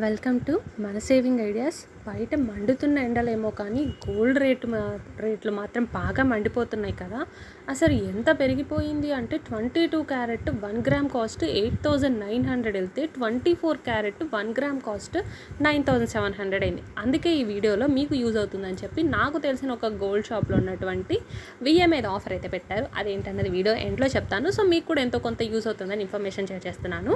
Welcome to మన saving ideas. బయట మండుతున్న ఎండలేమో కానీ గోల్డ్ రేట్లు మాత్రం బాగా మండిపోతున్నాయి కదా. అసలు ఎంత పెరిగిపోయింది అంటే 22 క్యారెట్ 1 గ్రామ్ కాస్ట్ 8,900 వెళ్తే 24 క్యారెట్ 1 గ్రామ్ కాస్ట్ 9,700 అయింది. అందుకే ఈ వీడియోలో మీకు యూజ్ అవుతుందని చెప్పి నాకు తెలిసిన ఒక గోల్డ్ షాప్లో ఉన్నటువంటి విఏ మీద ఆఫర్ అయితే పెట్టారు. అదేంటన్నది వీడియో ఎండ్లో చెప్తాను. సో మీకు కూడా ఎంతో కొంత యూజ్ అవుతుందని ఇన్ఫర్మేషన్ షేర్ చేస్తున్నాను.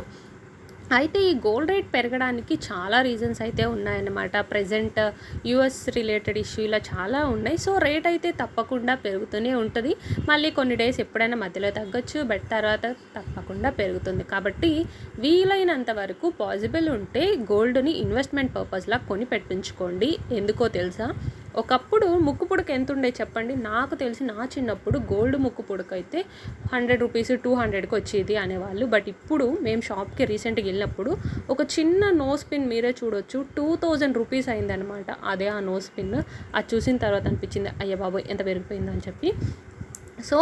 అయితే ఈ గోల్డ్ రేట్ పెరగడానికి చాలా రీజన్స్ అయితే ఉన్నాయన్నమాట. ప్రెజెంట్ యూఎస్ రిలేటెడ్ ఇష్యూ ఇలా చాలా ఉన్నాయి. సో రేట్ అయితే తప్పకుండా పెరుగుతూనే ఉంటుంది. మళ్ళీ కొన్ని డేస్ ఎప్పుడైనా మధ్యలో తగ్గొచ్చు, బట్ తర్వాత తప్పకుండా పెరుగుతుంది. కాబట్టి వీలైనంత వరకు పాసిబుల్ ఉంటే గోల్డ్ని ఇన్వెస్ట్మెంట్ పర్పస్లా కొని పెట్టించుకోండి. ఎందుకో తెలుసా, ఒకప్పుడు ముక్కు పుడక ఎంత ఉండే చెప్పండి. నాకు తెలిసి నా చిన్నప్పుడు గోల్డ్ ముక్కు పుడక అయితే 100 రూపీస్ 200కి వచ్చేది అనేవాళ్ళు. బట్ ఇప్పుడు మేము షాప్కి రీసెంట్గా వెళ్ళినప్పుడు ఒక చిన్న నోస్ పిన్ మీరే చూడొచ్చు 2000 రూపీస్ అయిందనమాట. అదే ఆ నోస్ పిన్. అది చూసిన తర్వాత అనిపించింది, అయ్య బాబోయ్ ఎంత పెరిగిపోయిందని చెప్పి. సో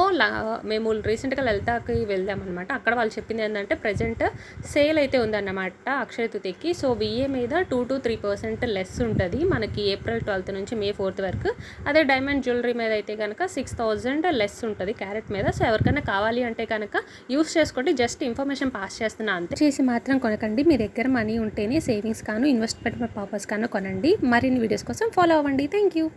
మేము రీసెంట్గా లలితాకి వెళ్దామన్నమాట. అక్కడ వాళ్ళు చెప్పింది ఏంటంటే ప్రజెంట్ సేల్ అయితే ఉందన్నమాట అక్షయ తృతీయకి. సో విఏ మీద 2 to 3% లెస్ ఉంటుంది మనకి ఏప్రిల్ 12th నుంచి మే 4th వరకు. అదే డైమండ్ జ్యువెలరీ మీద అయితే కనుక 6,000 లెస్ ఉంటుంది క్యారెట్ మీద. సో ఎవరికైనా కావాలి అంటే కనుక యూస్ చేసుకోండి. జస్ట్ ఇన్ఫర్మేషన్ పాస్ చేస్తున్నా అంతే. చేసి మాత్రం కొనకండి. మీ దగ్గర మనీ ఉంటేనే సేవింగ్స్ కాను ఇన్వెస్ట్మెంట్ పర్పస్ కాను కొనండి. మరిన్ని వీడియోస్ కోసం ఫాలో అవ్వండి. Thank you.